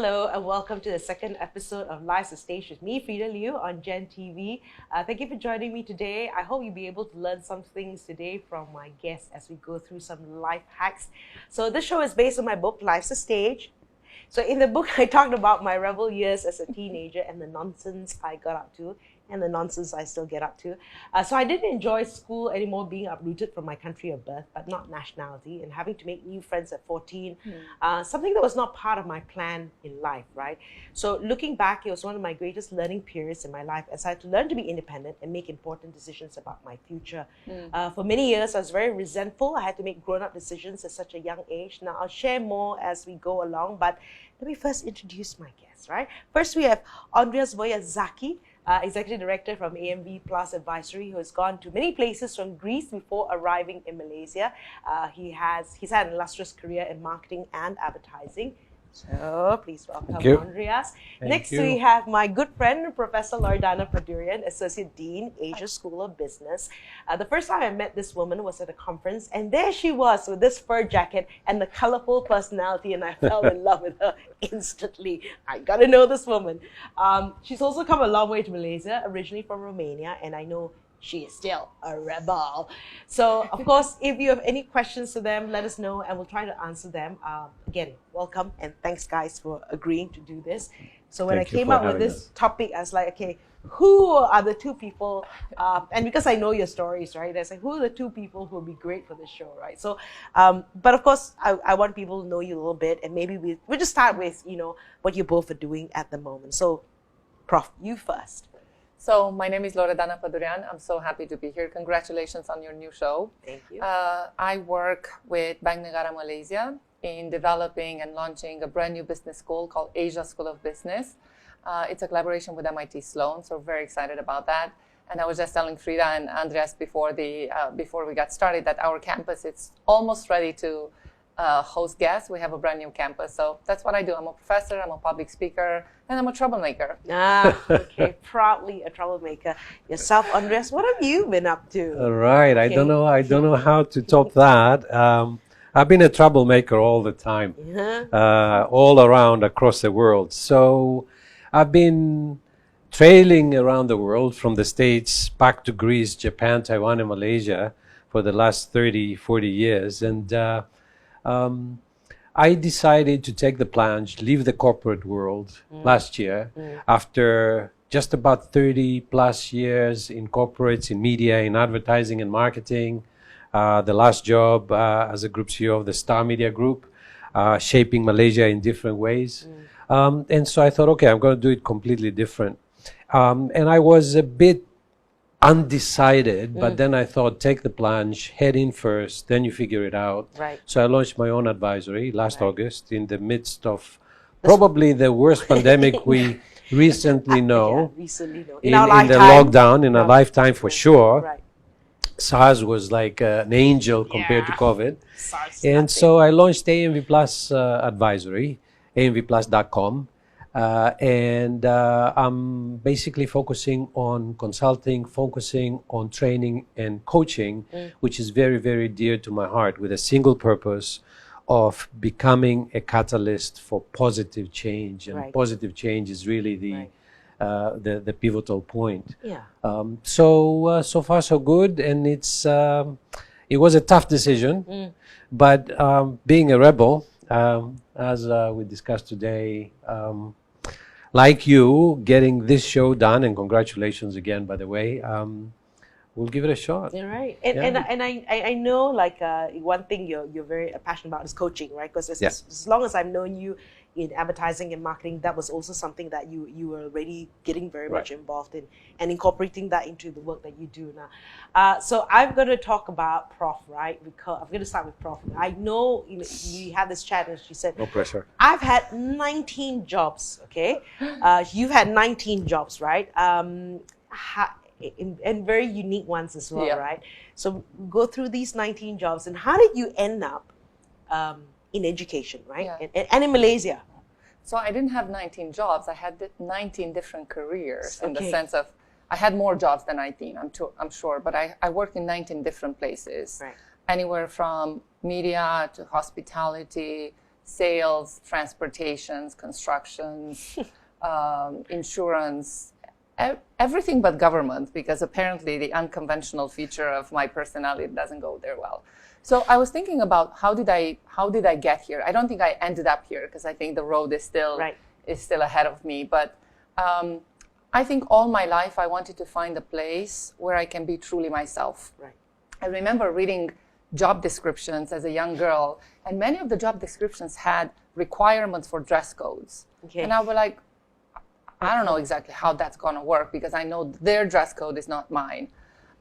Hello and welcome to the second episode of Life's a Stage with me, Frida Liu, on Gen TV. Thank you for joining me today. I hope you'll be able to learn some things today from my guests as we go through some life hacks. So this show is based on my book, Life's a Stage. So in the book, I talked about my rebel years as a teenager and the nonsense I got up to and the nonsense I still get up to. So I didn't enjoy school anymore, being uprooted from my country of birth, but not nationality, and having to make new friends at 14, something that was not part of my plan in life, right? So looking back, it was one of my greatest learning periods in my life as I had to learn to be independent and make important decisions about my future. For many years, I was very resentful. I had to make grown-up decisions at such a young age. Now, I'll share more as we go along, but let me first introduce my guests, right? First, we have Andreas Vogiatzakis, Executive Director from AMV Plus Advisory, who has gone to many places from Greece before arriving in Malaysia. He's had an illustrious career in marketing and advertising. So please welcome Andreas. Next we have my good friend, Professor Loredana, Padurean, Associate Dean, Asia School of Business. The first time I met this woman was at a conference, and there she was with this fur jacket and the colorful personality, and I fell in love with her instantly. I got to know this woman. She's also come a long way to Malaysia, originally from Romania, and I know she is still a rebel. So, of course, if you have any questions to them, let us know and we'll try to answer them. Again, welcome and thanks, guys, for agreeing to do this. So when I came up with this topic, I was like, okay, who are the two people? And because I know your stories, right? I said, who are the two people who will be great for this show, right? So, but of course, I want people to know you a little bit, and maybe we'll just start with, what you both are doing at the moment. So, Prof, you first. So my name is Loredana Padurean. I'm so happy to be here. Congratulations on your new show. Thank you. I work with Bank Negara Malaysia in developing and launching a brand new business school called Asia School of Business. It's a collaboration with MIT Sloan, so we're very excited about that. And I was just telling Frida and Andreas before we got started that our campus is almost ready to host guests. We have a brand new campus. So that's what I do. I'm a professor, I'm a public speaker, and I'm a troublemaker. Okay. Proudly a troublemaker. Yourself, Andreas, what have you been up to? All right. Okay. I don't know how to top that. I've been a troublemaker all the time, all around across the world. So I've been trailing around the world from the States back to Greece, Japan, Taiwan, and Malaysia for the last 30, 40 years. And I decided to take the plunge, leave the corporate world last year after just about 30 plus years in corporates, in media, in advertising and marketing. The last job as a group CEO of the Star Media Group, shaping Malaysia in different ways. And so I thought, okay, I'm going to do it completely different. And I was a bit undecided, but then I thought, take the plunge, head in first, then you figure it out. Right. So I launched my own advisory last August in the midst of probably the worst pandemic we recently know. In the lockdown, in a lifetime for sure. Right. SARS was like an angel compared to COVID. And so I launched AMV Plus Advisory, amvplus.com. And I'm basically focusing on consulting, focusing on training and coaching, which is very, very dear to my heart, with a single purpose of becoming a catalyst for positive change. And positive change is really the pivotal point. Yeah. So far so good, and it was a tough decision, but being a rebel, as we discussed today, like you, getting this show done, and congratulations again, by the way, we'll give it a shot. You're right. And I know, like, one thing you're very passionate about is coaching, right? Because as long as I've known you in advertising and marketing, that was also something that you were already getting very much involved in and incorporating that into the work that you do now. So I'm going to talk about Prof, right? Because I'm going to start with Prof. I know we had this chat and she said, no pressure. I've had 19 jobs, okay? You've had 19 jobs, right? And very unique ones as well, right? So go through these 19 jobs, and how did you end up in education, right? And in Malaysia? So I didn't have 19 jobs. I had 19 different careers in the sense of I had more jobs than 19, I'm sure, but I worked in 19 different places, anywhere from media to hospitality, sales, transportations, constructions, insurance, everything but government, because apparently the unconventional feature of my personality doesn't go there well. So I was thinking about how did I get here? I don't think I ended up here, because I think the road is still ahead of me. But I think all my life I wanted to find a place where I can be truly myself. Right. I remember reading job descriptions as a young girl, and many of the job descriptions had requirements for dress codes. Okay. And I was like, I don't know exactly how that's going to work, because I know their dress code is not mine.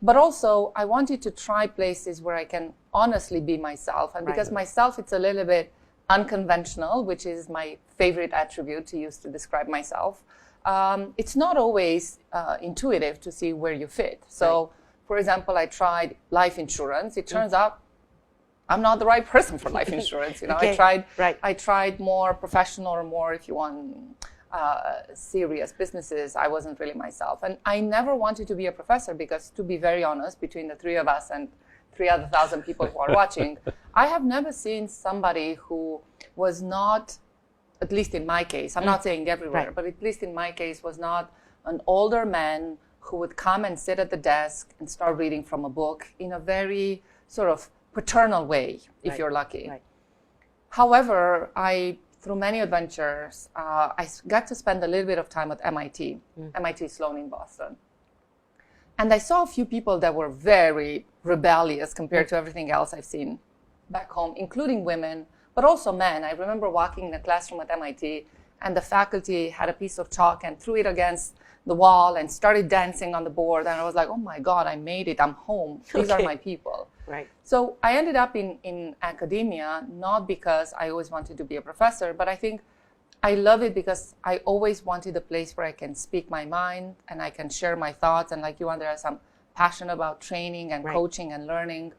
But also, I wanted to try places where I can honestly be myself. And because myself, it's a little bit unconventional, which is my favorite attribute to use to describe myself. It's not always intuitive to see where you fit. So, for example, I tried life insurance. It turns out I'm not the right person for life insurance. I tried more professional or more, if you want, serious businesses. I wasn't really myself. And I never wanted to be a professor, because, to be very honest, between the three of us and 3,000 people who are watching, I have never seen somebody who was not, at least in my case, I'm not saying everywhere, but at least in my case, was not an older man who would come and sit at the desk and start reading from a book in a very sort of paternal way, if you're lucky. However, through many adventures, I got to spend a little bit of time at MIT, MIT Sloan in Boston. And I saw a few people that were very rebellious compared to everything else I've seen back home, including women, but also men. I remember walking in a classroom at MIT, and the faculty had a piece of chalk and threw it against the wall and started dancing on the board. And I was like, oh my God, I made it. I'm home. These are my people. Right. So I ended up in academia, not because I always wanted to be a professor, but I think I love it because I always wanted a place where I can speak my mind and I can share my thoughts. And like you, Andreas, I'm passionate about training and coaching and learning.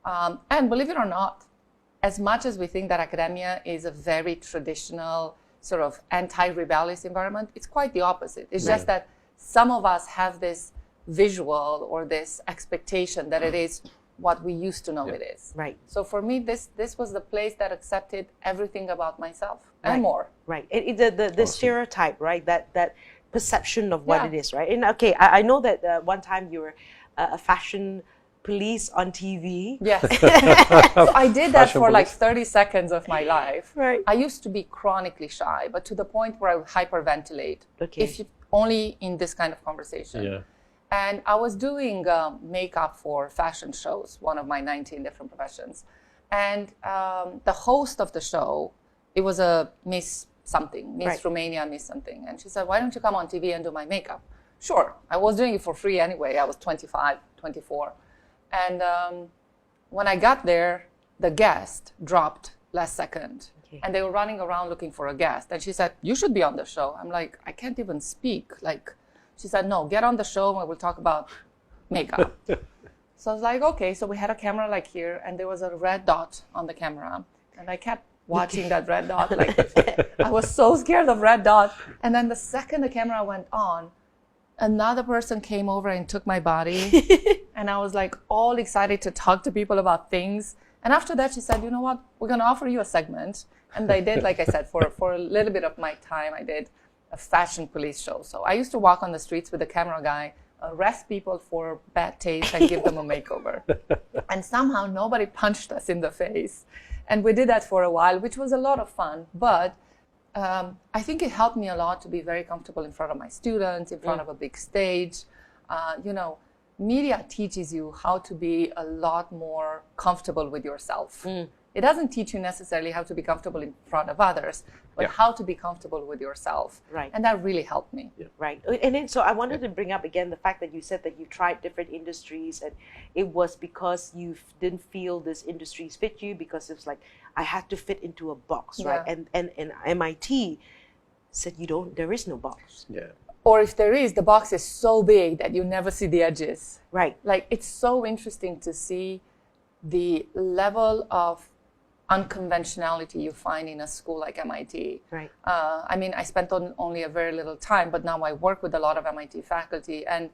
And believe it or not, as much as we think that academia is a very traditional sort of anti-rebellious environment, it's quite the opposite. It's just that some of us have this visual or this expectation that it is what we used to know it is. Right. So for me, this was the place that accepted everything about myself and more. Right. The stereotype, right? That perception of what it is, right? And okay, I know that one time you were a fashion police on TV. Yes. So I did that for like 30 seconds of my life. Right. I used to be chronically shy, but to the point where I would hyperventilate. Okay. If you, only in this kind of conversation. Yeah. And I was doing makeup for fashion shows, one of my 19 different professions. And the host of the show, it was a Miss something, Miss Romania, Miss something. And she said, why don't you come on TV and do my makeup? Sure. I was doing it for free anyway. I was 25, 24. And when I got there, the guest dropped last second. Okay. And they were running around looking for a guest. And she said, you should be on the show. I'm like, I can't even speak. She said, no, get on the show and we'll talk about makeup. So I was like, okay. So we had a camera like here, and there was a red dot on the camera. And I kept watching that red dot. I was so scared of red dot. And then the second the camera went on, another person came over and took my body. And I was like all excited to talk to people about things. And after that, she said, you know what, we're going to offer you a segment. And I did, like I said, for a little bit of my time, I did a fashion police show. So I used to walk on the streets with the camera guy, arrest people for bad taste and give them a makeover. And somehow nobody punched us in the face. And we did that for a while, which was a lot of fun. But I think it helped me a lot to be very comfortable in front of my students, in front of a big stage. Media teaches you how to be a lot more comfortable with yourself. It doesn't teach you necessarily how to be comfortable in front of others, but how to be comfortable with yourself. Right. And that really helped me. Yeah. Right. And then, so I wanted to bring up again the fact that you said that you tried different industries, and it was because you didn't feel this industries fit you, because it was like, I had to fit into a box, right? And MIT said there is no box. Yeah. Or if there is, the box is so big that you never see the edges. Right. Like, it's so interesting to see the level of unconventionality you find in a school like MIT. Right. I spent only a very little time, but now I work with a lot of MIT faculty. And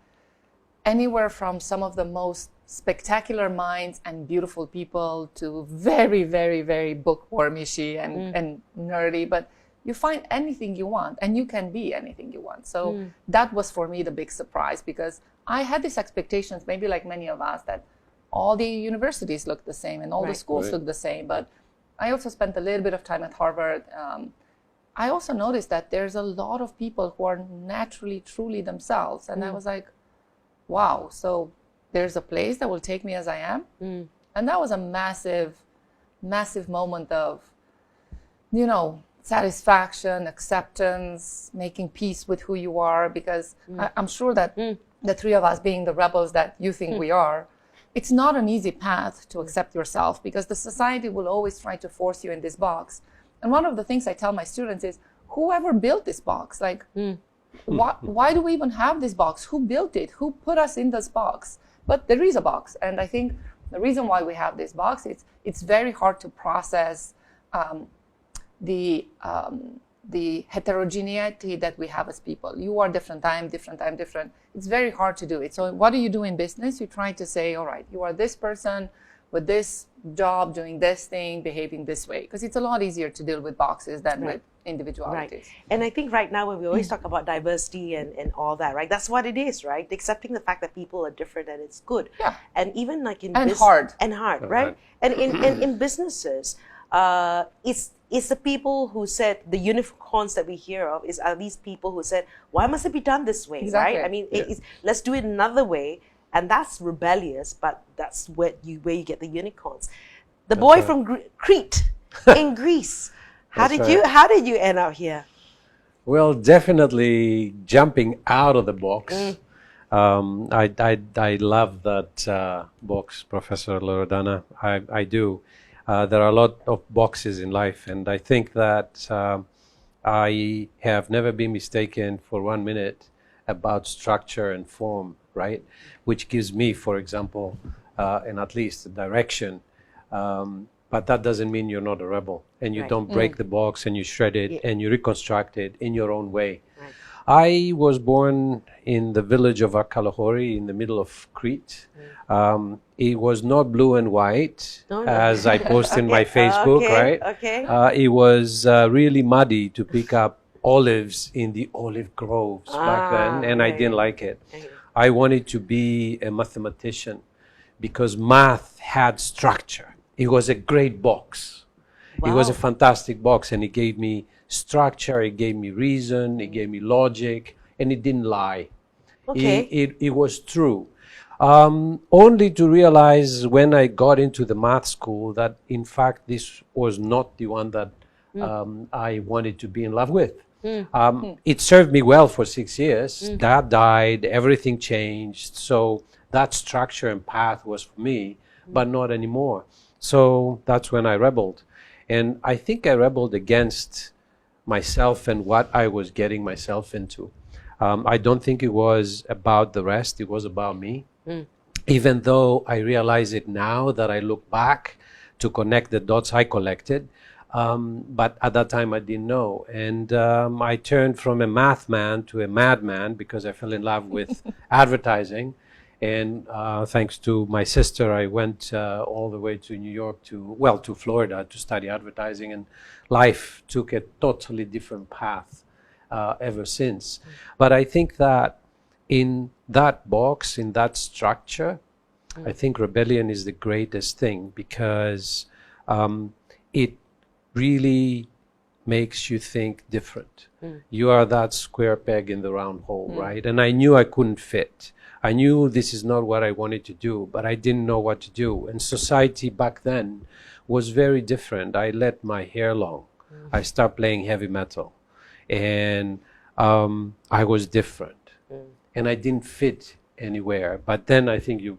anywhere from some of the most spectacular minds and beautiful people to very, very, very bookwormishy and nerdy, but you find anything you want and you can be anything you want. So that was for me the big surprise, because I had these expectations, maybe like many of us, that all the universities look the same and all the schools look the same. But I also spent a little bit of time at Harvard. I also noticed that there's a lot of people who are naturally, truly themselves. And I was like, wow, so there's a place that will take me as I am. And that was a massive, massive moment of, you know, satisfaction, acceptance, making peace with who you are, because I'm sure that the three of us, being the rebels that you think we are, it's not an easy path to accept yourself, because the society will always try to force you in this box. And one of the things I tell my students is, whoever built this box, like, why do we even have this box? Who built it? Who put us in this box? But there is a box. And I think the reason why we have this box, it's very hard to process the heterogeneity that we have as people. You are different, I'm different, I'm different. It's very hard to do it. So what do you do in business? You try to say, all right, you are this person with this job, doing this thing, behaving this way. Because it's a lot easier to deal with boxes than with individualities. Right. And I think right now when we always talk about diversity and all that, right? That's what it is, right? Accepting the fact that people are different and it's good. Yeah. And even like in hard, right? And in businesses, it's the people who said, the unicorns that we hear of are these people who said, why must it be done this way, right? I mean, let's do it another way. And that's rebellious, but that's where you get the unicorns. The boy from Crete in Greece. How did you end up here? Well, definitely jumping out of the box. I love that box, Professor Loredana. I do. There are a lot of boxes in life, and I think that I have never been mistaken for 1 minute about structure and form, right? Which gives me, for example, and at least a direction. But that doesn't mean you're not a rebel, and you don't break the box and you shred it and you reconstruct it in your own way. I was born in the village of Akalahori in the middle of Crete. It was not blue and white, as I post in my Facebook, right? It was really muddy to pick up olives in the olive groves back then, and I didn't like it. I wanted to be a mathematician because math had structure. It was a great box. It was a fantastic box, and it gave me structure, it gave me reason, it gave me logic, and it didn't lie. It was true. Only to realize when I got into the math school that in fact this was not the one that I wanted to be in love with. It served me well for 6 years. Dad died, everything changed. So that structure and path was for me, but not anymore. So that's when I rebelled. And I think I rebelled against myself and what I was getting myself into. I don't think it was about the rest, it was about me. Even though I realize it now that I look back to connect the dots I collected. But at that time I didn't know. And I turned from a math man to a madman because I fell in love with advertising. And thanks to my sister, I went all the way to New York to Florida to study advertising, and life took a totally different path ever since. But I think that in that box, in that structure, I think rebellion is the greatest thing because it really makes you think different. You are that square peg in the round hole, right? And I knew I couldn't fit. I knew this is not what I wanted to do, but I didn't know what to do. And society back then was very different. I let my hair long. I started playing heavy metal. And I was different. And I didn't fit anywhere. But then I think you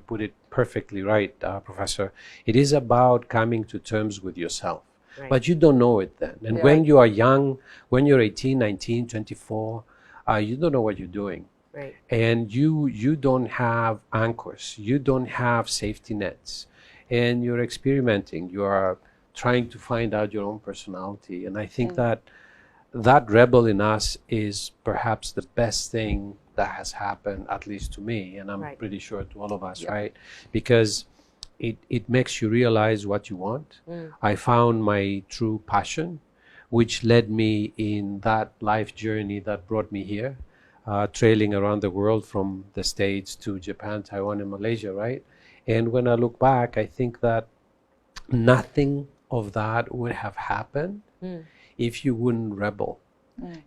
put it perfectly right, Professor. It is about coming to terms with yourself. But you don't know it then. And when you are young, when you're 18, 19, 24, you don't know what you're doing. And you don't have anchors, you don't have safety nets, and you're experimenting, you are trying to find out your own personality. And I think that that rebel in us is perhaps the best thing that has happened, at least to me, and I'm pretty sure to all of us, right? Because it makes you realize what you want. I found my true passion, which led me in that life journey that brought me here, trailing around the world from the States to Japan, Taiwan, and Malaysia, right? And when I look back, I think that nothing of that would have happened if you wouldn't rebel,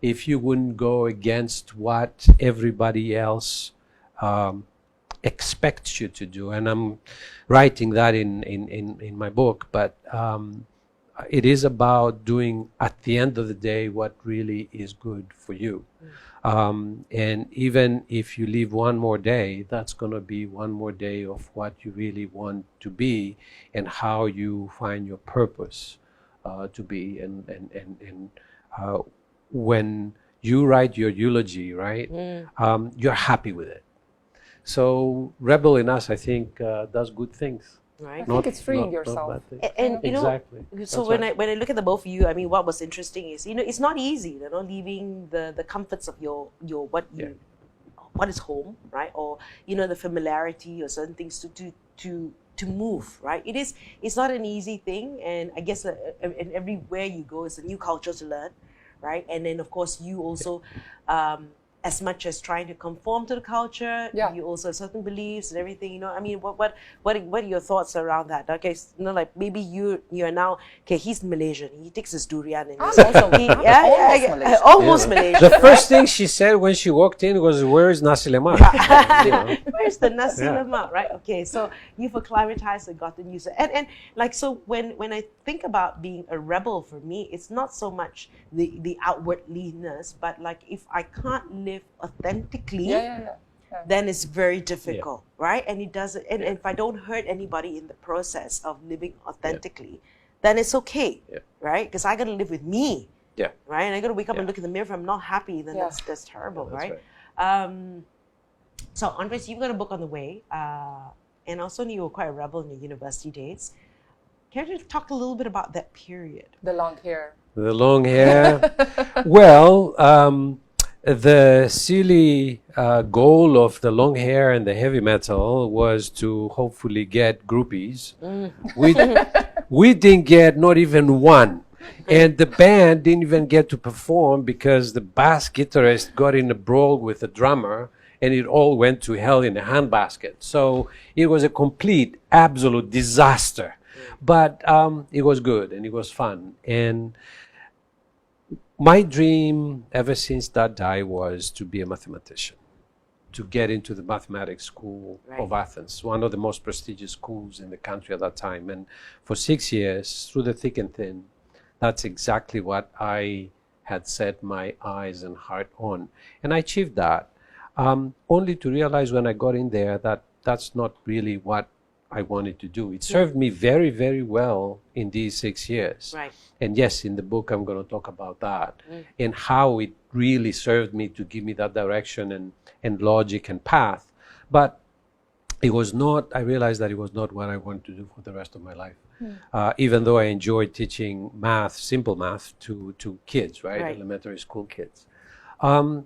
if you wouldn't go against what everybody else expects you to do. And I'm writing that in my book, but it is about doing, at the end of the day, what really is good for you. And even if you live one more day, that's going to be one more day of what you really want to be and how you find your purpose to be. And when you write your eulogy, right, you're happy with it. So rebel in us, I think, does good things. Right. I think it's freeing yourself. And you exactly. know, so when I look at the both of you, I mean, what was interesting is, you know, it's not easy, you know, leaving the comforts of your what is home, right? Or, you know, the familiarity or certain things to move, right? It's not an easy thing, and I guess and everywhere you go, it's a new culture to learn, right? And then of course you also as much as trying to conform to the culture, you also have certain beliefs and everything, you know. I mean, what are your thoughts around that? Okay, you know, like maybe you are now, okay, he's Malaysian, he takes his durian and almost Malaysian. The first thing she said when she walked in was, "Where is nasi lemak?" You know? Where's the nasi lemak, right? Okay, so you've acclimatized and gotten used to it. And like, so when I think about being a rebel, for me, it's not so much the outwardliness, but like if I can't live authentically, then it's very difficult, right? And it doesn't. And if I don't hurt anybody in the process of living authentically, then it's okay, right? Because I got to live with me, right? And I got to wake up and look in the mirror. If I'm not happy, then that's terrible, right? So Andreas, you've got a book on the way, and also you were quite a rebel in your university days. Can you talk a little bit about that period? The long hair. The long hair. Well, the silly goal of the long hair and the heavy metal was to hopefully get groupies. We didn't get not even one. And the band didn't even get to perform because the bass guitarist got in a brawl with the drummer and it all went to hell in a handbasket. So it was a complete, absolute disaster. But it was good and it was fun. And my dream ever since that day was to be a mathematician, to get into the mathematics school of Athens, one of the most prestigious schools in the country at that time. And for 6 years, through the thick and thin, that's exactly what I had set my eyes and heart on. And I achieved that, only to realize when I got in there that that's not really what I wanted to do. It served me very, very well in these 6 years. Right. And yes, in the book, I'm going to talk about that and how it really served me to give me that direction and logic and path. But it was not, I realized that it was not what I wanted to do for the rest of my life. Even though I enjoyed teaching math, simple math to kids, right? Elementary school kids. And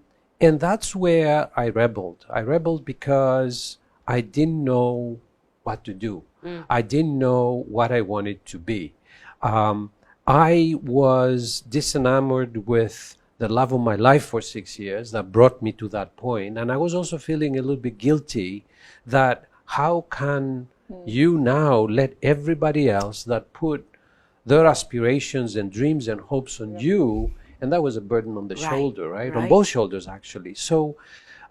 that's where I rebelled. I rebelled because I didn't know what to do. I didn't know what I wanted to be. I was disenamored with the love of my life for 6 years that brought me to that point. And I was also feeling a little bit guilty that how can you now let everybody else that put their aspirations and dreams and hopes on you, and that was a burden on the shoulder, right? On both shoulders, actually. So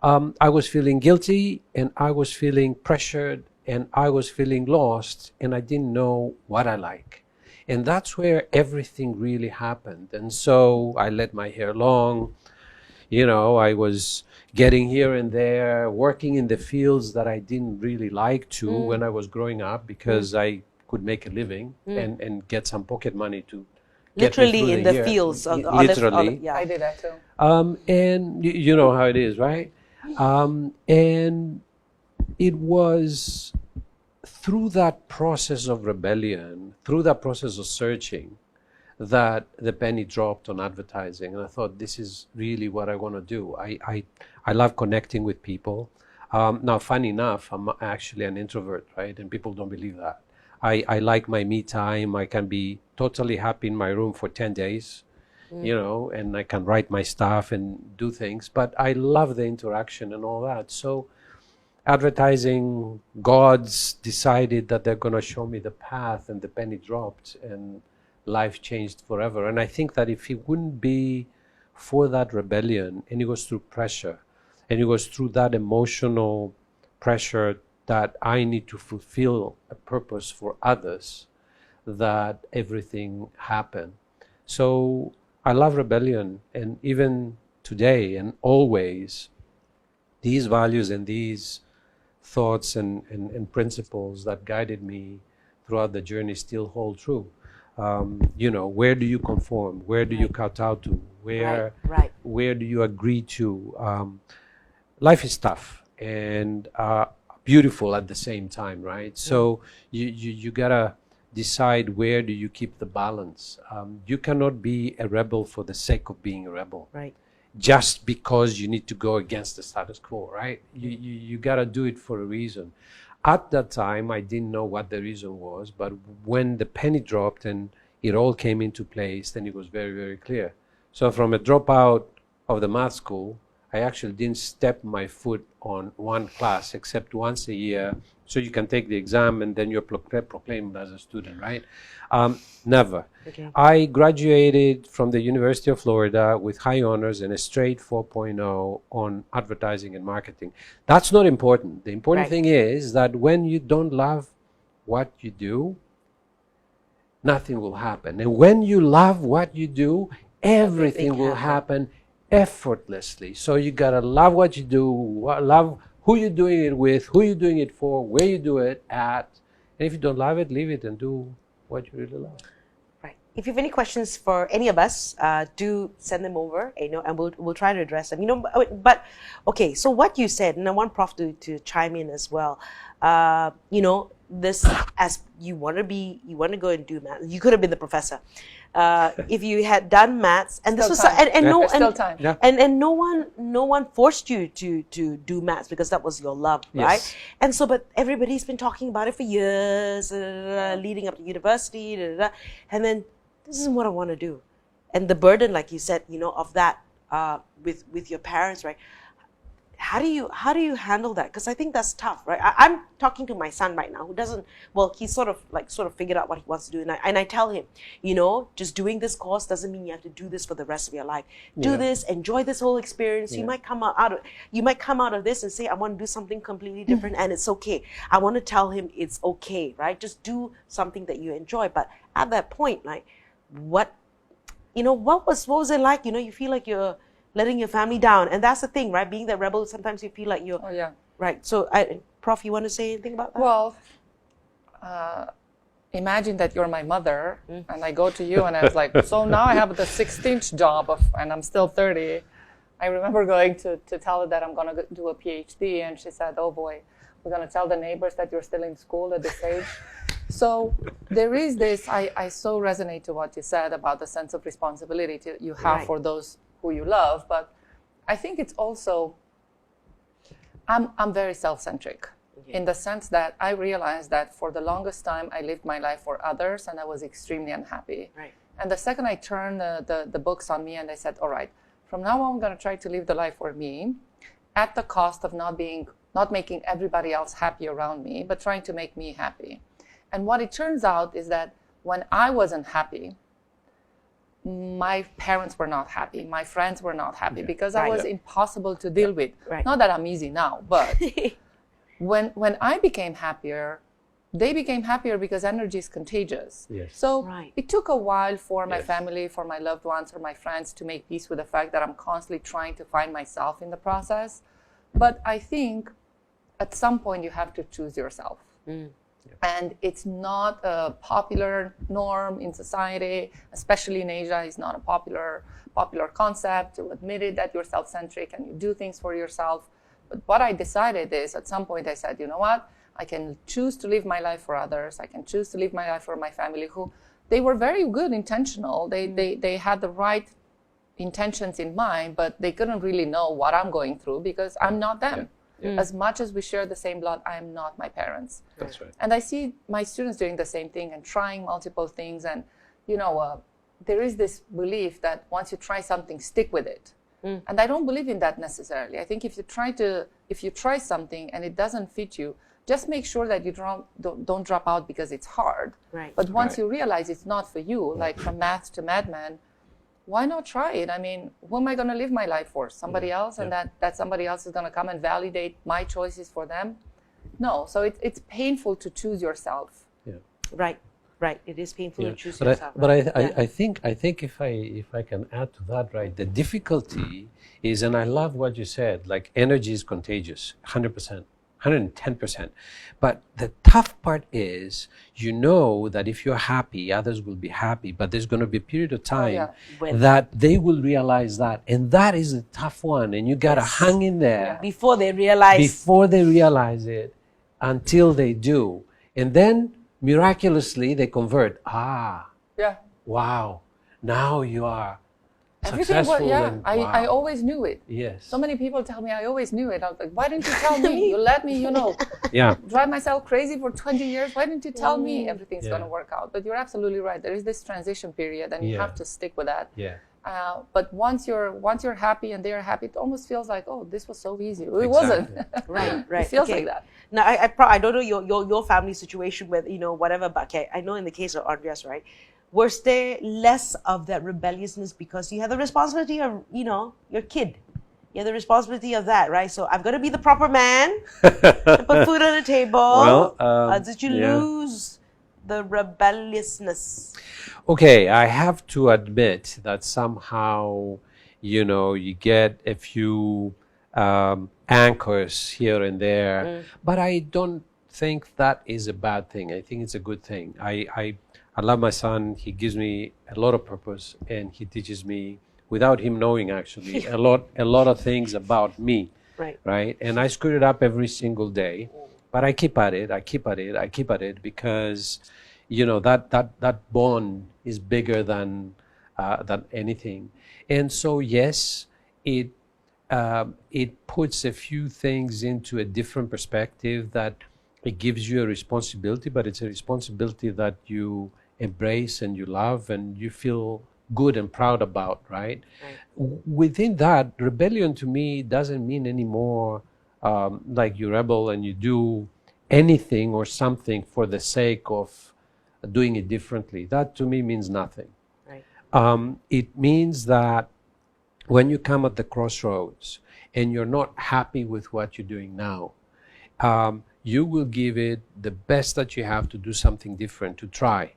I was feeling guilty and I was feeling pressured and I was feeling lost and I didn't know what I like. And that's where everything really happened. And so I let my hair long. You know, I was getting here and there, working in the fields that I didn't really like to when I was growing up because I could make a living and get some pocket money to literally in the year. fields. Literally. I did that too. And you know how it is, right? And it was through that process of rebellion, through that process of searching, that the penny dropped on advertising, and I thought, this is really what I want to do. I love connecting with people. Now, funny enough, I'm actually an introvert, right? And people don't believe that. I like my me time. I can be totally happy in my room for 10 days, you know, and I can write my stuff and do things. But I love the interaction and all that. So advertising gods decided that they're going to show me the path, and the penny dropped, and life changed forever. And I think that if it wouldn't be for that rebellion, and it goes through pressure, and it goes through that emotional pressure that I need to fulfill a purpose for others, that everything happened. So I love rebellion, and even today and always, these values and these thoughts and principles that guided me throughout the journey still hold true. You know, where do you conform? Where do you cut out to? Where do you agree to? Life is tough and beautiful at the same time, right? So you gotta decide, where do you keep the balance? You cannot be a rebel for the sake of being a rebel. Right. Just because you need to go against the status quo, right? You gotta do it for a reason. At that time, I didn't know what the reason was, but when the penny dropped and it all came into place, then it was very, very clear. So from a dropout of the math school, I actually didn't step my foot on one class except once a year. So you can take the exam and then you're proclaimed as a student, right? Never. Okay. I graduated from the University of Florida with high honors and a straight 4.0 on advertising and marketing. That's not important. The important thing is that when you don't love what you do, nothing will happen. And when you love what you do, everything will happen effortlessly. So you gotta love what you do, love who you're doing it with, who you're doing it for, where you do it at. And if you don't love it, leave it and do what you really love. Right. If you have any questions for any of us, do send them over, you know, and we'll try to address them. You know, but okay. So what you said, and I want Prof to chime in as well. You know, this, as you want to go and do math. You could have been the professor. If you had done maths, and still this was time. and no one forced you to do maths, because that was your love, right? And so, but everybody's been talking about it for years, leading up to university, and then this is what I want to do, and the burden, like you said, you know, of that with your parents, right? How do you handle that? Because I think that's tough, right? I'm talking to my son right now, who doesn't, well, he's sort of figured out what he wants to do, and I tell him, you know, just doing this course doesn't mean you have to do this for the rest of your life. Do this, enjoy this whole experience. You might come out of this and say, I want to do something completely different, and it's okay. I want to tell him it's okay, right? Just do something that you enjoy. But at that point, like, what was it like? You know, you feel like you're letting your family down, and that's the thing, right? Being the rebel, sometimes you feel like you're right. So, Prof, you want to say anything about that? Well, imagine that you're my mother, and I go to you, and I was like, so now I have the 16th job and I'm still 30. I remember going to tell her that I'm going to do a PhD, and she said, oh boy, we're going to tell the neighbors that you're still in school at this age. So there is this, I so resonate to what you said about the sense of responsibility you have for those who you love, but I think it's also, I'm very self-centric in the sense that I realized that for the longest time I lived my life for others, and I was extremely unhappy. Right. And the second I turned the books on me, and I said, all right, from now on I'm going to try to live the life for me, at the cost of not making everybody else happy around me, but trying to make me happy. And what it turns out is that when I wasn't happy, my parents were not happy, my friends were not happy, because I was impossible to deal with. Not that I'm easy now, but when I became happier, they became happier, because energy is contagious. So it took a while for my family, for my loved ones, or my friends to make peace with the fact that I'm constantly trying to find myself in the process. But I think at some point you have to choose yourself. And it's not a popular norm in society, especially in Asia. It's not a popular concept to admit it, that you're self-centric and you do things for yourself. But what I decided is, at some point I said, you know what? I can choose to live my life for others. I can choose to live my life for my family, who they were very good intentional. They had the right intentions in mind, but they couldn't really know what I'm going through because I'm not them. As much as we share the same blood, I am not my parents. That's right. And I see my students doing the same thing and trying multiple things. And, there is this belief that once you try something, stick with it. And I don't believe in that necessarily. I think if you try something and it doesn't fit you, just make sure that you don't drop out because it's hard. Right. But once you realize it's not for you, like from math to madman, why not try it? I mean, who am I going to live my life for? Somebody else? And that somebody else is going to come and validate my choices for them? No. So it's painful to choose yourself. Yeah. Right. Right. It is painful to choose but yourself. I think if I can add to that, right, the difficulty is, and I love what you said, like energy is contagious, 100%. 110%. But the tough part is, that if you're happy, others will be happy, but there's going to be a period of time that they will realize that. And that is a tough one. And you got to hang in there. Before they realize it, until they do. And then miraculously they convert. Wow. Now you are successful. I always knew it. Yes. So many people tell me I always knew it. I was like, why didn't you tell me? You let me, drive myself crazy for 20 years. Why didn't you tell me everything's going to work out? But you're absolutely right. There is this transition period, and you have to stick with that. Yeah. But once you're happy and they're happy, it almost feels like, oh, this was so easy. It wasn't. Right. It feels like that. Now, I don't know your family situation with whatever, but I know in the case of Andreas, right? Was there less of that rebelliousness because you have the responsibility of, your kid? You have the responsibility of that, right? So I've got to be the proper man, to put food on the table. Well, did you lose the rebelliousness? Okay, I have to admit that somehow, you get a few anchors here and there, but I don't think that is a bad thing. I think it's a good thing. I love my son. He gives me a lot of purpose, and he teaches me, without him knowing actually, a lot of things about me. Right. And I screw it up every single day, but I keep at it because, that bond is bigger than anything. And so yes, it puts a few things into a different perspective, that it gives you a responsibility, but it's a responsibility that you embrace and you love and you feel good and proud about, right? Within that, rebellion to me doesn't mean anymore like you rebel and you do anything or something for the sake of doing it differently. That to me means nothing. It means that when you come at the crossroads and you're not happy with what you're doing now, you will give it the best that you have to do something different, to try.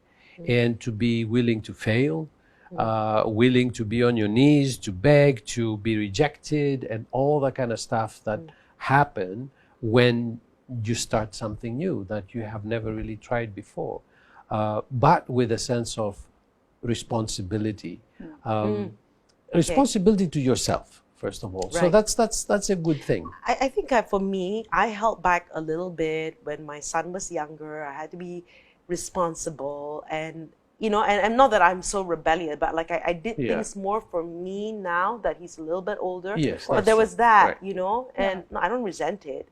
And to be willing to fail, willing to be on your knees, to beg, to be rejected, and all that kind of stuff that happen when you start something new that you have never really tried before, but with a sense of responsibility, responsibility to yourself, first of all. So that's a good thing. I think for me, I held back a little bit when my son was younger. I had to be responsible, and and not that I'm so rebellious, but like I did things more for me now that he's a little bit older. Yes, but there was that, and no, I don't resent it.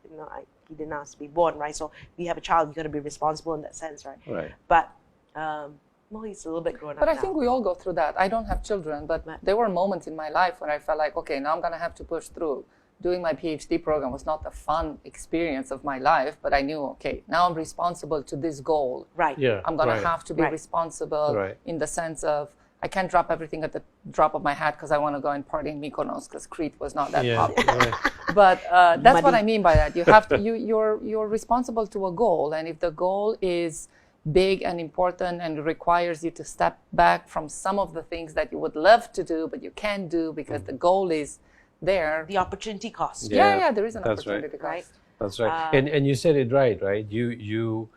He didn't ask to be born, right? So if you have a child, you got to be responsible in that sense, right? Right. But well, he's a little bit grown up. But I now. think we all go through that. I don't have children, but there were moments in my life when I felt like, okay, now I'm going to have to push through. Doing my PhD program was not a fun experience of my life, but I knew, okay, now I'm responsible to this goal. Right. Yeah. I'm going to have to be responsible in the sense of I can't drop everything at the drop of my hat because I want to go and party in Mykonos because Crete was not that popular. But that's what I mean by that. You have to, you're responsible to a goal, and if the goal is big and important and requires you to step back from some of the things that you would love to do but you can't do because the goal is there. The opportunity cost. Yeah, there is an opportunity cost. That's right. And you said it right? You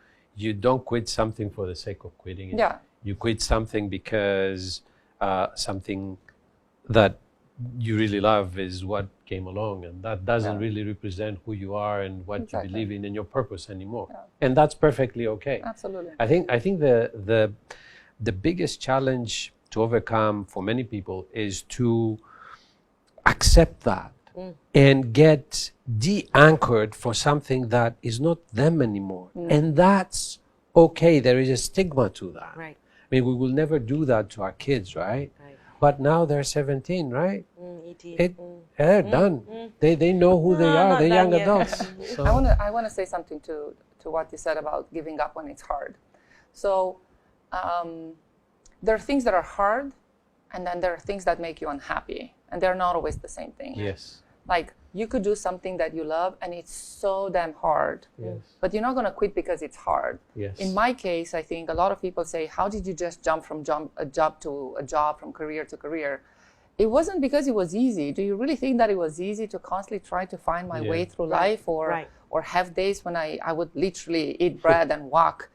don't quit something for the sake of quitting it. Yeah. You quit something because something that you really love is what came along, and that doesn't really represent who you are and what you believe in and your purpose anymore. And that's perfectly okay. Absolutely. I think the the biggest challenge to overcome for many people is to accept that and get de-anchored for something that is not them anymore. And that's okay. There is a stigma to that. Right. I mean, we will never do that to our kids, right? But now they're 17, right? 18. They're done. They know who they are. They're young adults. So. I wanna say something to what you said about giving up when it's hard. So there are things that are hard, and then there are things that make you unhappy, and they're not always the same thing. Yes. Like, you could do something that you love and it's so damn hard, but you're not going to quit because it's hard. Yes. In my case, I think a lot of people say, how did you just jump from a job to a job, from career to career? It wasn't because it was easy. Do you really think that it was easy to constantly try to find my way through life, or have days when I would literally eat bread and walk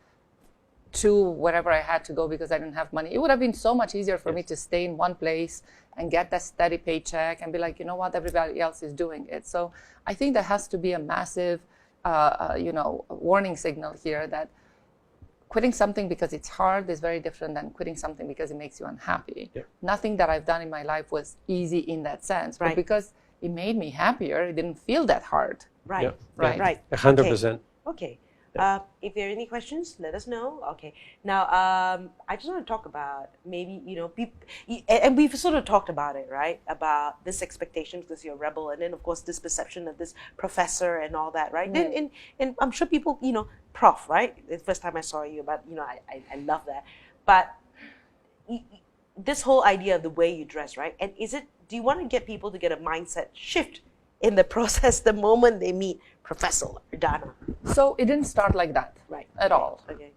to wherever I had to go because I didn't have money? It would have been so much easier for me to stay in one place and get that steady paycheck and be like, you know what, everybody else is doing it. So I think there has to be a massive, warning signal here that quitting something because it's hard is very different than quitting something because it makes you unhappy. Nothing that I've done in my life was easy in that sense, but because it made me happier, it didn't feel that hard. Right. 100%. Okay. If there are any questions, let us know. Okay. Now, I just want to talk about maybe, and we've sort of talked about it, right? About this expectation because you're a rebel, and then of course this perception of this professor and all that, right? And I'm sure people, prof, right? The first time I saw you, but I love that. But this whole idea of the way you dress, right? And do you want to get people to get a mindset shift in the process the moment they meet Professor Loredana? So it didn't start like that, at all. Okay.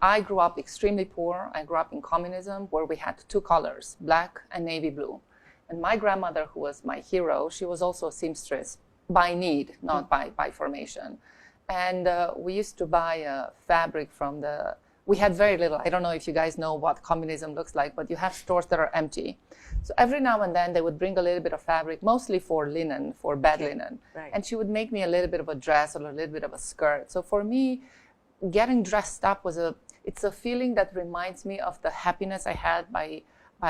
I grew up extremely poor. I grew up in communism where we had two colors, black and navy blue. And my grandmother, who was my hero, she was also a seamstress by need, not by formation. And we used to buy fabric from we had very little. I don't know if you guys know what communism looks like, but you have stores that are empty. So every now and then they would bring a little bit of fabric, mostly for linen, for bed linen. Right. And she would make me a little bit of a dress or a little bit of a skirt. So for me, getting dressed up it's a feeling that reminds me of the happiness I had by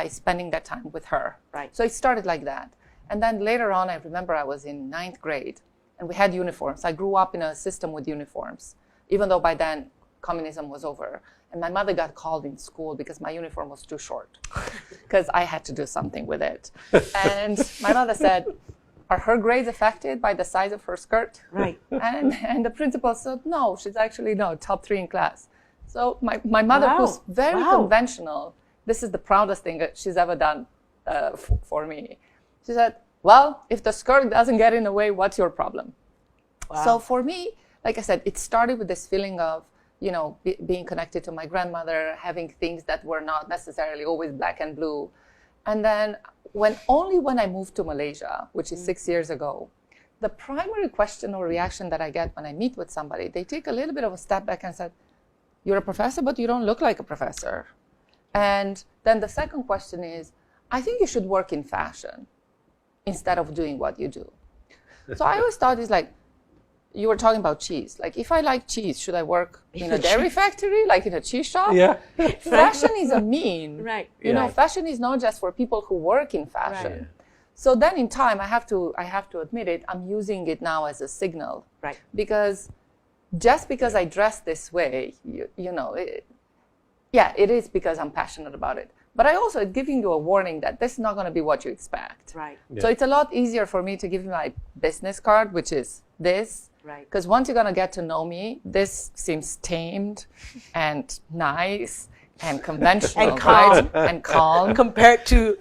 spending that time with her. Right. So it started like that. And then later on, I remember I was in 9th grade and we had uniforms. I grew up in a system with uniforms, even though by then communism was over. And my mother got called in school because my uniform was too short, because I had to do something with it. And my mother said, are her grades affected by the size of her skirt? Right. And the principal said, no, she's actually top 3 in class. So my mother, who's very conventional, this is the proudest thing that she's ever done for me. She said, well, if the skirt doesn't get in the way, what's your problem? Wow. So for me, like I said, it started with this feeling of, being connected to my grandmother, having things that were not necessarily always black and blue. And then when I moved to Malaysia, which is 6 years ago, the primary question or reaction that I get when I meet with somebody, they take a little bit of a step back and said, you're a professor, but you don't look like a professor. And then the second question is, I think you should work in fashion instead of doing what you do. So I always thought it's like, you were talking about cheese. Like, if I like cheese, should I work in a dairy factory, like in a cheese shop? Yeah. Fashion is a mean. Right. Fashion is not just for people who work in fashion. Right. So then in time, I have to admit it, I'm using it now as a signal. Right. Because just because I dress this way, it is because I'm passionate about it. But I also giving you a warning that this is not going to be what you expect. Right. Yeah. So it's a lot easier for me to give you my business card, which is this. Right. Because once you're going to get to know me, this seems tamed and nice and conventional and calm compared to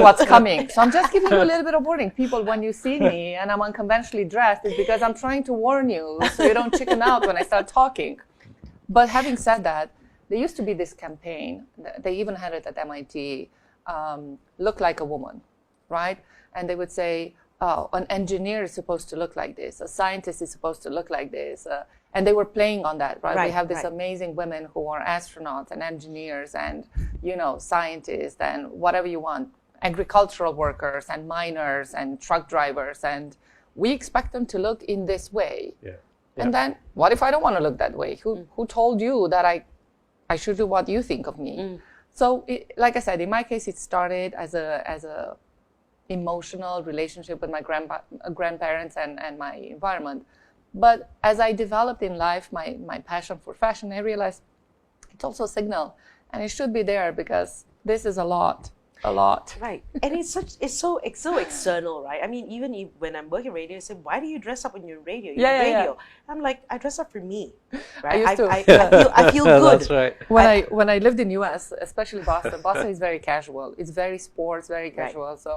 what's coming. So I'm just giving you a little bit of warning. People, when you see me and I'm unconventionally dressed, it's because I'm trying to warn you so you don't chicken out when I start talking. But having said that, there used to be this campaign. They even had it at MIT, look like a woman, right? And they would say, oh, an engineer is supposed to look like this. A scientist is supposed to look like this. And they were playing on that, right? We have these amazing women who are astronauts and engineers and, scientists and whatever you want, agricultural workers and miners and truck drivers. And we expect them to look in this way. Yeah. And then what if I don't want to look that way? Who told you that I I should do what you think of me. So, like I said, in my case, it started as a emotional relationship with my grandparents and my environment. But as I developed in life, my passion for fashion, I realized it's also a signal, and it should be there because this is a lot. Right, and it's so external, right? I mean, even when I'm working radio, I say, "Why do you dress up on your radio?" Radio. I'm like, I dress up for me, right? I feel good. That's right. When I lived in US, especially Boston is very casual. It's very sports, very casual. Right. So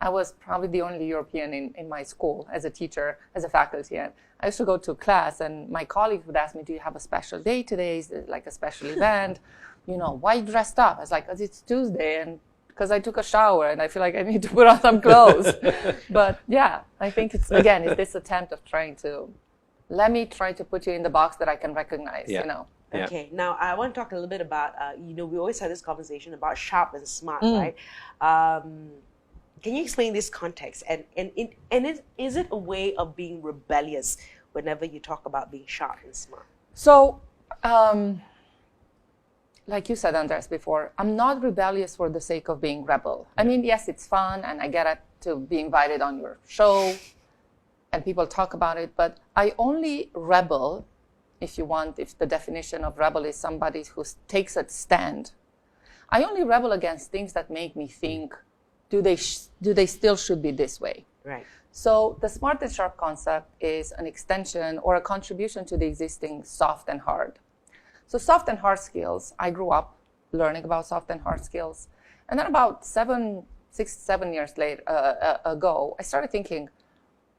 I was probably the only European in my school as a teacher, as a faculty. And I used to go to class, and my colleagues would ask me, "Do you have a special day today? Is it like a special event? Why you dressed up?" I was like, "'Cause it's Tuesday, and because I took a shower and I feel like I need to put on some clothes." But yeah, I think it's this attempt of trying to, let me try to put you in the box that I can recognize, Okay, now I want to talk a little bit about, we always had this conversation about sharp and smart, right? Can you explain this context? And is it a way of being rebellious whenever you talk about being sharp and smart? So, like you said, Andreas, before, I'm not rebellious for the sake of being rebel. I mean, yes, it's fun, and I get it to be invited on your show, and people talk about it, but I only rebel, if the definition of rebel is somebody who takes a stand. I only rebel against things that make me think, do they still should be this way? Right. So the smart and sharp concept is an extension or a contribution to the existing soft and hard. So soft and hard skills, I grew up learning about soft and hard skills. And then about 7 years ago, I started thinking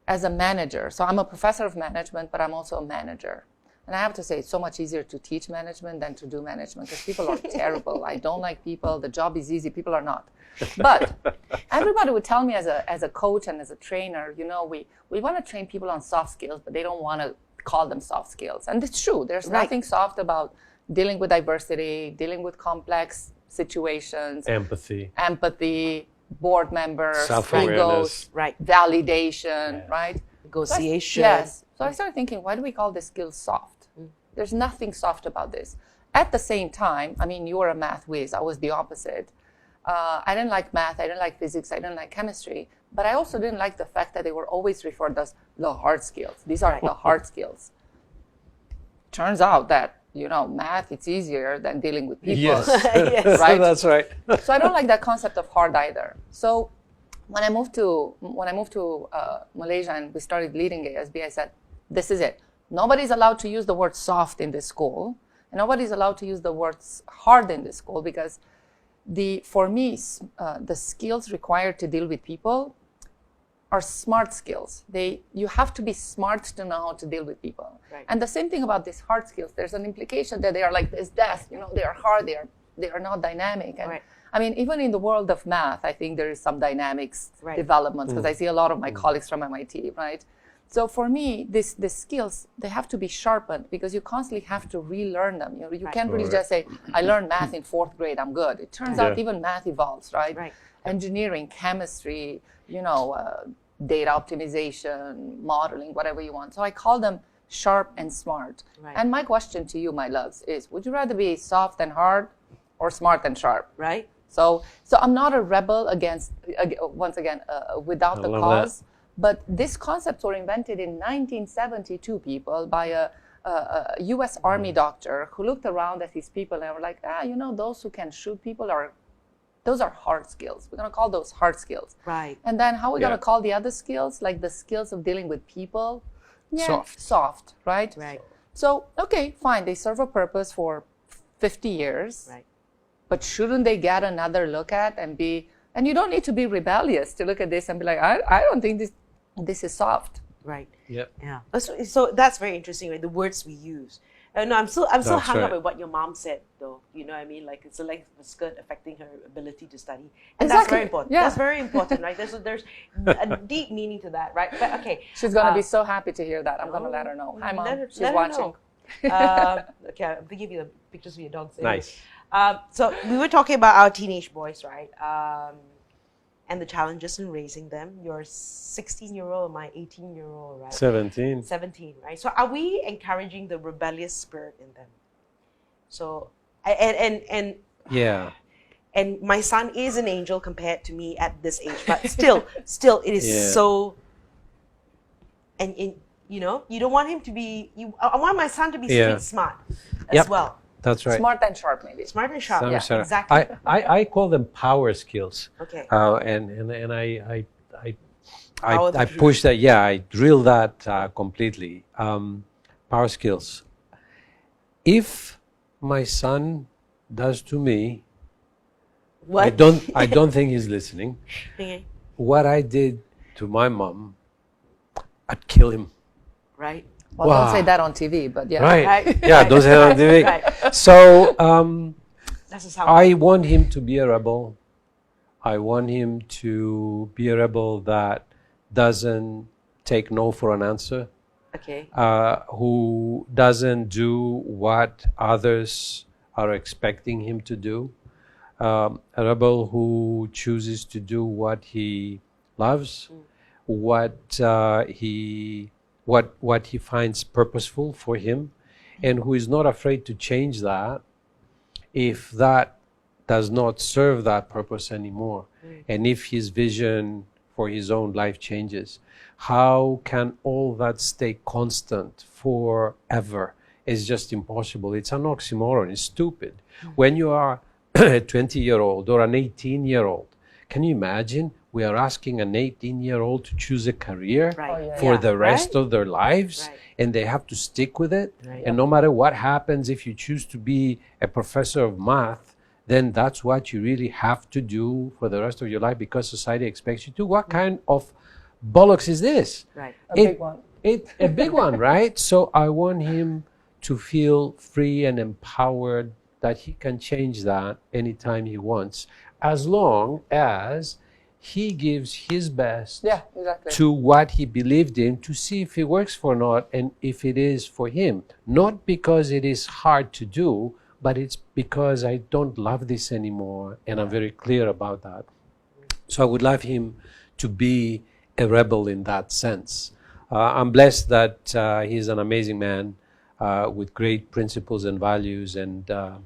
as a manager. So I'm a professor of management, but I'm also a manager. And I have to say, it's so much easier to teach management than to do management because people are terrible. I don't like people. The job is easy. People are not. But everybody would tell me as a coach and as a trainer, we want to train people on soft skills, but they don't want to call them soft skills. And it's true. There's nothing soft about dealing with diversity, dealing with complex situations. Empathy, board members, egos, validation, right? Negotiation. So I started thinking, why do we call this skill soft? There's nothing soft about this. At the same time, I mean, you were a math whiz. I was the opposite. I didn't like math. I didn't like physics. I didn't like chemistry. But I also didn't like the fact that they were always referred as the hard skills. These are the hard skills. Turns out that, math, it's easier than dealing with people. Yes, right? That's right. So I don't like that concept of hard either. So when I moved to Malaysia and we started leading ASB, I said, this is it. Nobody's allowed to use the word soft in this school, and nobody's allowed to use the words hard in this school because for me, the skills required to deal with people are smart skills. You have to be smart to know how to deal with people. Right. And the same thing about these hard skills. There's an implication that they are like this desk. They are hard. They are not dynamic. And I mean, even in the world of math, I think there is some dynamics developments because I see a lot of my colleagues from MIT, right? So for me, these skills, they have to be sharpened because you constantly have to relearn them. You can't really just say, I learned math in 4th grade, I'm good. It turns out even math evolves, right? Engineering, chemistry, data optimization, modeling, whatever you want. So I call them sharp and smart. Right. And my question to you, my loves, is would you rather be soft and hard or smart and sharp? Right. So I'm not a rebel against, once again, without the cause. But these concepts were invented in 1972, people, by a U.S. Army doctor who looked around at his people and were like, those who can shoot people those are hard skills. We're going to call those hard skills. Right. And then how are we going to call the other skills, like the skills of dealing with people? Soft, right? Right. So, okay, fine. They serve a purpose for 50 years. Right. But shouldn't they get another look at and you don't need to be rebellious to look at this and be like, I don't think this is soft. Right. Yep. Yeah. So that's very interesting, right? The words we use. No, I'm still hung up with what your mom said, though. You know what I mean? Like it's a length of a skirt affecting her ability to study, and that's very important. Yeah. That's very important, right? There's a deep meaning to that, right? But okay, she's gonna be so happy to hear that. I'm gonna let her know. Hi, Mom. She's watching. Okay, I'm gonna give you the pictures of your dogs. Nice. So we were talking about our teenage boys, right? And the challenges in raising them. Your 16-year-old and my 18-year-old, right? 17, right? So are we encouraging the rebellious spirit in them? So And Yeah. and my son is an angel compared to me at this age, but still it is so. And you know, you don't want him to be. I want my son to be street smart as well. That's right. Smart and sharp, maybe. Smart and sharp. Smart, Yeah, exactly. I call them power skills. Okay. And I push that. Yeah, I drill that completely. Power skills. If my son does to me, What? I don't think he's listening. Okay. What I did to my mom, I'd kill him. Right. Well, don't say that on TV, but yeah. Right. Yeah, don't say that on TV. Right. So That's just how I want him to be a rebel. I want him to be a rebel that doesn't take no for an answer. Okay. Who doesn't do what others are expecting him to do. A rebel who chooses to do what he loves, what he finds purposeful for him, and who is not afraid to change that if that does not serve that purpose anymore, and if his vision for his own life changes. How can all that stay constant forever? It's just impossible. It's an oxymoron. It's stupid. When you are a 20-year-old or an 18-year-old, can you imagine? We are asking an 18-year-old to choose a career for the rest of their lives, and they have to stick with it. And no matter what happens, if you choose to be a professor of math, then that's what you really have to do for the rest of your life because society expects you to. What kind of bollocks is this? Right. A big one. A big one, right? So I want him to feel free and empowered that he can change that anytime he wants, as long as he gives his best to what he believed in to see if it works for not and if it is for him. Not because it is hard to do, but it's because I don't love this anymore, and I'm very clear about that. So I would love him to be a rebel in that sense. I'm blessed that he's an amazing man with great principles and values and a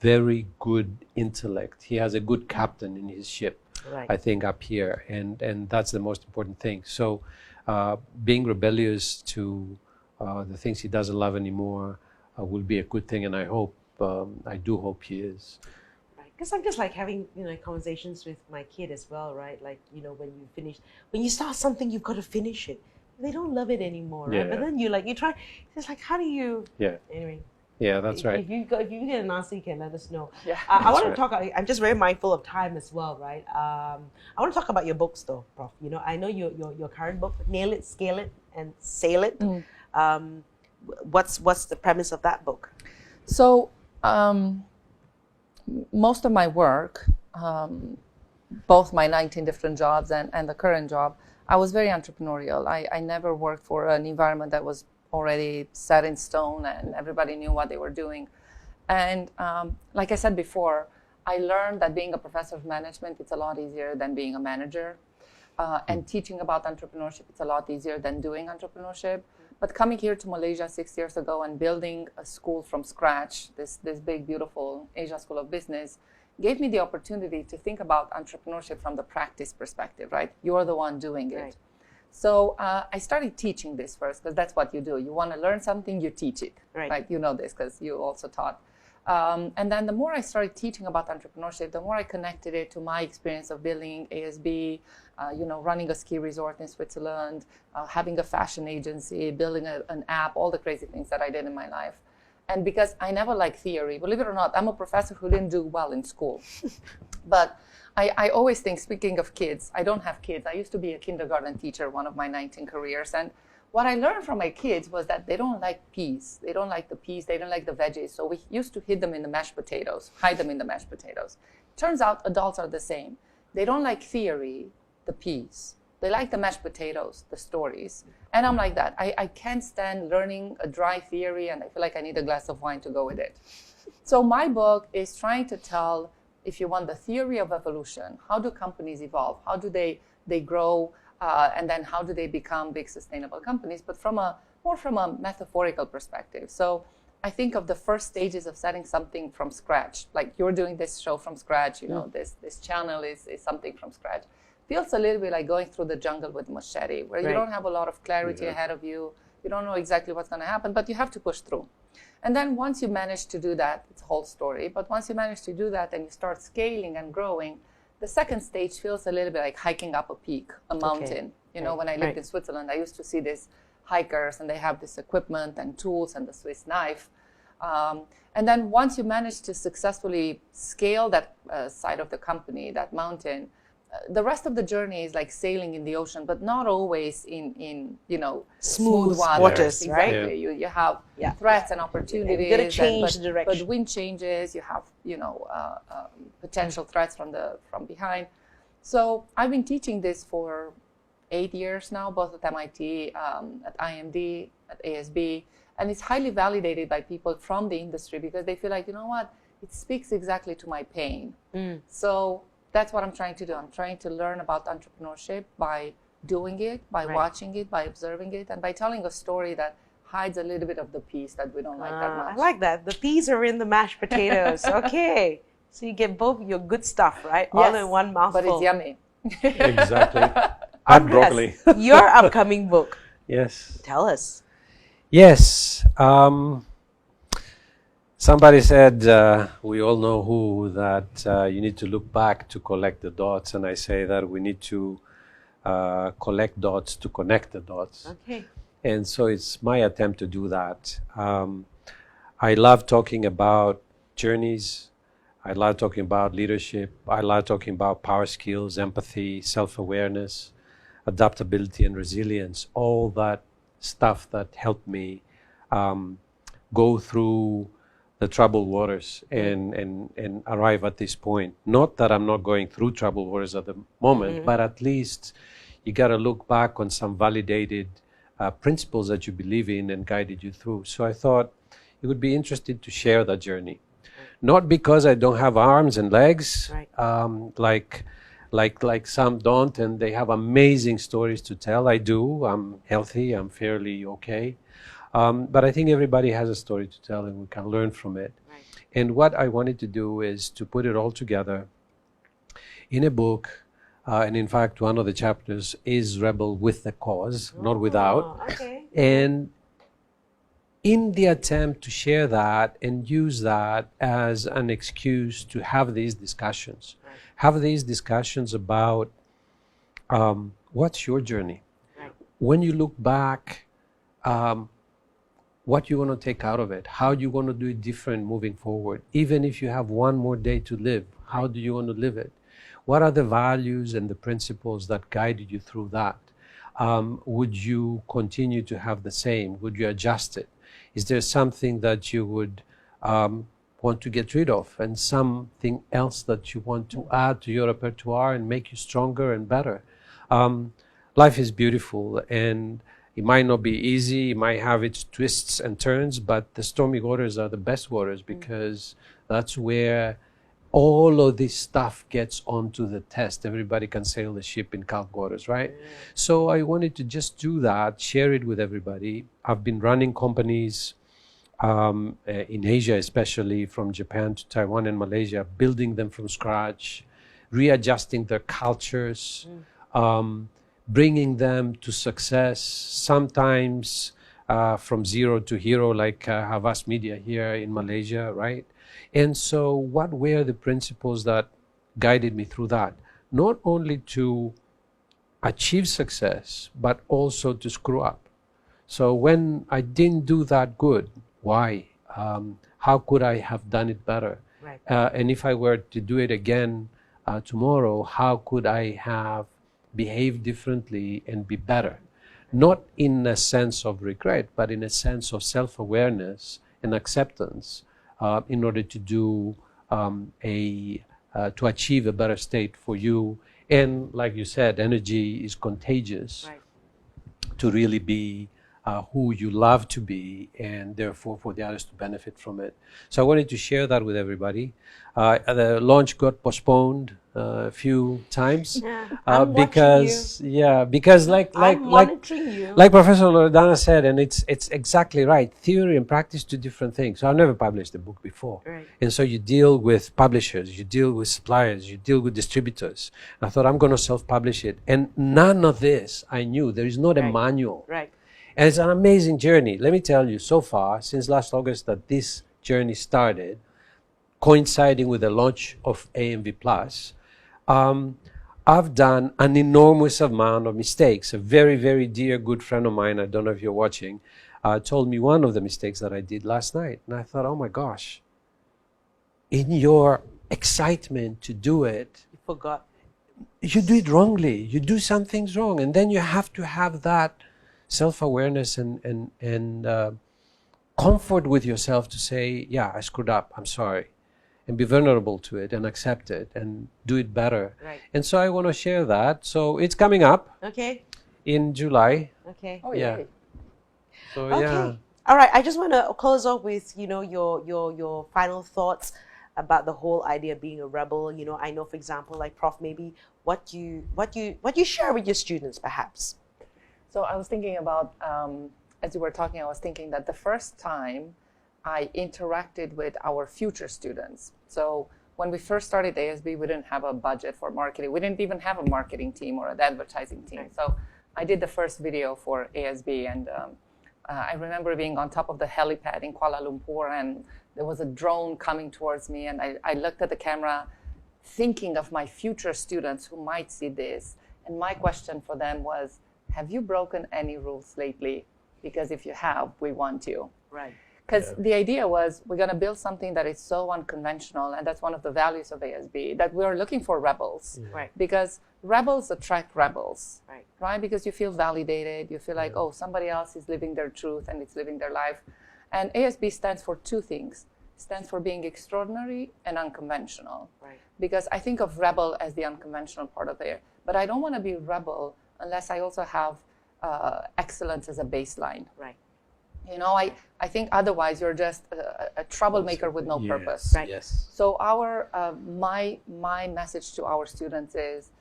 very good intellect. He has a good captain in his ship. Right. I think up here, and that's the most important thing. So being rebellious to the things he doesn't love anymore will be a good thing, and I do hope he is. Right, because I'm just like having conversations with my kid as well, right? Like when you start something, you've got to finish it. They don't love it anymore, right? But then you try. It's like, how do you? Yeah. Anyway. Yeah, that's right. If you get an answer, you can let us know. Yeah, I want to talk. I'm just very mindful of time as well, right? I want to talk about your books, though, Prof. I know your current book, Nail It, Scale It, and Sail It. What's the premise of that book? So most of my work, both my 19 different jobs and the current job, I was very entrepreneurial. I never worked for an environment that was already set in stone and everybody knew what they were doing. And like I said before, I learned that being a professor of management, it's a lot easier than being a manager. And teaching about entrepreneurship, it's a lot easier than doing entrepreneurship. But coming here to Malaysia 6 years ago and building a school from scratch, this big, beautiful Asia School of Business, gave me the opportunity to think about entrepreneurship from the practice perspective, right? You're the one doing it. Right. So I started teaching this first, because that's what you do. You want to learn something, you teach it, right? You know this because you also taught. And then the more I started teaching about entrepreneurship, the more I connected it to my experience of building ASB, running a ski resort in Switzerland, having a fashion agency, building an app, all the crazy things that I did in my life. And because I never liked theory, believe it or not, I'm a professor who didn't do well in school. But I always think, speaking of kids, I don't have kids. I used to be a kindergarten teacher, one of my 19 careers. And what I learned from my kids was that they don't like peas. They don't like the peas. They don't like the veggies. So we used to hide them in the mashed potatoes. Turns out adults are the same. They don't like theory, the peas. They like the mashed potatoes, the stories. And I'm like that. I can't stand learning a dry theory, and I feel like I need a glass of wine to go with it. So my book is trying to tell, if you want, the theory of evolution. How do companies evolve? How do they grow? And then how do they become big sustainable companies? But more from a metaphorical perspective. So I think of the first stages of setting something from scratch. Like you're doing this show from scratch, you know, this channel is something from scratch. Feels a little bit like going through the jungle with machete, where you don't have a lot of clarity ahead of you. You don't know exactly what's going to happen, but you have to push through. And then once you manage to do that, it's a whole story, but once you manage to do that and you start scaling and growing, the second stage feels a little bit like hiking up a peak, a mountain. You know, when I lived in Switzerland, I used to see these hikers and they have this equipment and tools and the Swiss knife. And then once you manage to successfully scale that side of the company, that mountain, the rest of the journey is like sailing in the ocean, but not always in you know, smooth waters. Exactly. Yeah. You have threats and opportunities. You got to change direction. But wind changes. You have, you know, potential threats from behind. So I've been teaching this for 8 years now, both at MIT, at IMD, at ASB, and it's highly validated by people from the industry because they feel like, you know what, it speaks exactly to my pain. So that's what I'm trying to do. I'm trying to learn about entrepreneurship by doing it, by watching it, by observing it, and by telling a story that hides a little bit of the peas that we don't like that much. I like that. The peas are in the mashed potatoes. Okay. So you get both your good stuff, right? Yes, all in one mouthful. But it's yummy. Exactly. And broccoli. Your upcoming book. Yes. Tell us. Yes. Somebody said, we all know who, that you need to look back to collect the dots. And I say that we need to collect dots to connect the dots. Okay. And so it's my attempt to do that. I love talking about journeys. I love talking about leadership. I love talking about power skills, empathy, self-awareness, adaptability and resilience, all that stuff that helped me go through the troubled waters and arrive at this point. Not that I'm not going through troubled waters at the moment, but at least you got to look back on some validated principles that you believe in and guided you through. So I thought it would be interesting to share that journey. Not because I don't have arms and legs, like some don't, and they have amazing stories to tell. I do. I'm healthy. I'm fairly okay. But I think everybody has a story to tell and we can learn from it. Right. And what I wanted to do is to put it all together in a book. And in fact, one of the chapters is Rebel with the Cause, not without. Okay. And in the attempt to share that and use that as an excuse to have these discussions. Right. Have these discussions about what's your journey. Right. When you look back, what you want to take out of it, how you want to do it different moving forward. Even if you have one more day to live, how do you want to live it? What are the values and the principles that guided you through that? Would you continue to have the same? Would you adjust it? Is there something that you would want to get rid of and something else that you want to add to your repertoire and make you stronger and better? Life is beautiful and it might not be easy, it might have its twists and turns, but the stormy waters are the best waters because that's where all of this stuff gets onto the test. Everybody can sail the ship in calm waters, right? So I wanted to just do that, share it with everybody. I've been running companies in Asia, especially from Japan to Taiwan and Malaysia, building them from scratch, readjusting their cultures, bringing them to success, sometimes from zero to hero, like Havas Media here in Malaysia, right? And so what were the principles that guided me through that? Not only to achieve success, but also to screw up. So when I didn't do that good, why? How could I have done it better? Right. And if I were to do it again tomorrow, how could I have behave differently and be better? Not in a sense of regret, but in a sense of self-awareness and acceptance in order to do to achieve a better state for you. And like you said, energy is contagious. Right. To really be who you love to be, and therefore for the others to benefit from it. So I wanted to share that with everybody. The launch got postponed a few times because like monitoring you. Like Professor Loredana said, and it's exactly right. Theory and practice, two different things. So I've never published a book before, and so you deal with publishers, you deal with suppliers, you deal with distributors. And I thought I'm going to self-publish it, and none of this I knew. There is not a manual. And it's an amazing journey. Let me tell you, so far, since last August that this journey started, coinciding with the launch of AMV Plus, I've done an enormous amount of mistakes. A very, very dear good friend of mine, I don't know if you're watching, told me one of the mistakes that I did last night. And I thought, oh my gosh, in your excitement to do it, you forgot. You do it wrongly. You do some things wrong. And then you have to have that self-awareness and comfort with yourself to say, yeah, I screwed up, I'm sorry, and be vulnerable to it and accept it and do it better. And so I want to share that. So it's coming up in July. Oh, yeah. So yeah. All right. I just want to close off with, you know, your final thoughts about the whole idea of being a rebel. You know, I know, for example, like Prof, maybe what you share with your students, perhaps. So I was thinking about, as you were talking, I was thinking that the first time I interacted with our future students. So when we first started ASB, we didn't have a budget for marketing. We didn't even have a marketing team or an advertising team. So I did the first video for ASB, and I remember being on top of the helipad in Kuala Lumpur, and there was a drone coming towards me, and I looked at the camera thinking of my future students who might see this. And my question for them was, have you broken any rules lately? Because if you have, we want you. Because the idea was we're going to build something that is so unconventional, and that's one of the values of ASB, that we are looking for rebels. Because rebels attract rebels, right? Because you feel validated, you feel like, oh, somebody else is living their truth and it's living their life. And ASB stands for two things. It stands for being extraordinary and unconventional. Because I think of rebel as the unconventional part of it, but I don't want to be rebel unless I also have excellence as a baseline. You know, I think otherwise you're just a troublemaker with no purpose. So our my message to our students is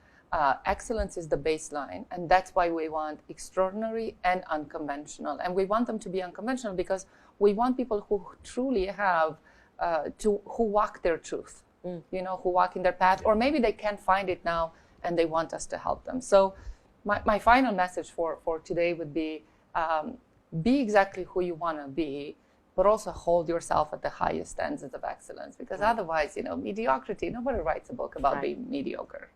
excellence is the baseline, and that's why we want extraordinary and unconventional. And we want them to be unconventional because we want people who truly have who walk their truth, you know, who walk in their path, or maybe they can't find it now and they want us to help them. So my final message for today would be exactly who you want to be, but also hold yourself at the highest standards of excellence. Because otherwise, you know, mediocrity, nobody writes a book about being mediocre.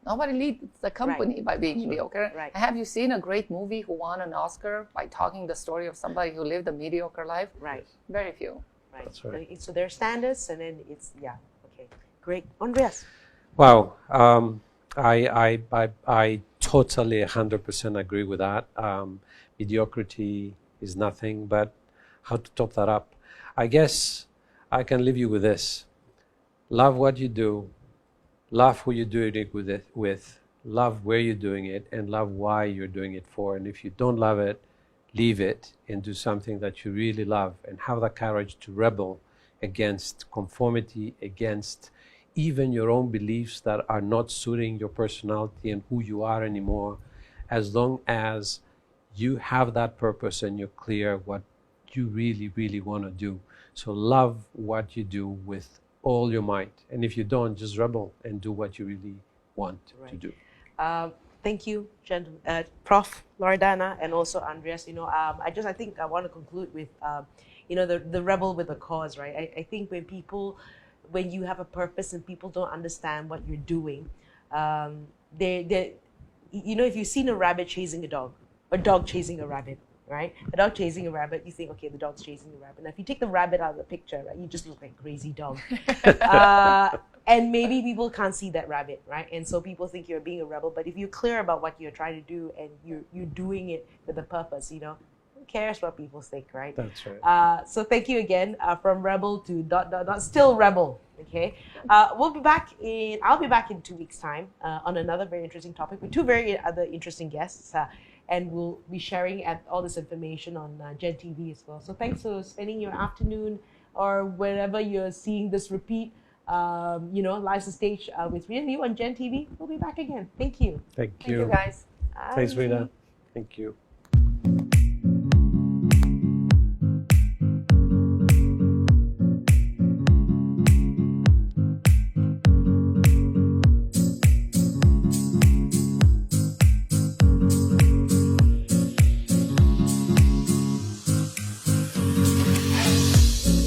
Nobody leads a company by being mediocre. Have you seen a great movie who won an Oscar by talking the story of somebody who lived a mediocre life? Very few. That's right. So there are standards, and then it's, great. Andreas. Wow. I totally 100% agree with that. Mediocrity is nothing, but how to top that up? I guess I can leave you with this. Love what you do, love who you're doing it with, love where you're doing it, and love why you're doing it for. And if you don't love it, leave it and do something that you really love, and have the courage to rebel against conformity, against even your own beliefs that are not suiting your personality and who you are anymore, as long as you have that purpose and you're clear what you really, really want to do. So love what you do with all your might. And if you don't, just rebel and do what you really want to do. Thank you, Prof. Loredana, and also Andreas. You know, I think I want to conclude with, you know, the rebel with a cause, right? I think when you have a purpose and people don't understand what you're doing, you know, if you've seen a rabbit chasing a dog chasing a rabbit, right? A dog chasing a rabbit, you think, okay, the dog's chasing the rabbit. Now, if you take the rabbit out of the picture, right, you just look like a crazy dog. And maybe people can't see that rabbit, right? And so people think you're being a rebel. But if you're clear about what you're trying to do and you're doing it with a purpose, you know, who cares what people think, right? That's right. So thank you again, from rebel to ... still rebel. Okay, I'll be back in 2 weeks' time on another very interesting topic with two very other interesting guests. and we'll be sharing all this information on Gen TV as well. So thanks for spending your afternoon or wherever you're seeing this repeat, Live to Stage with Frida Liu on Gen TV. We'll be back again. Thank you. Thank Thank you, you. guys. Thanks, Bye. Rita. Thank you.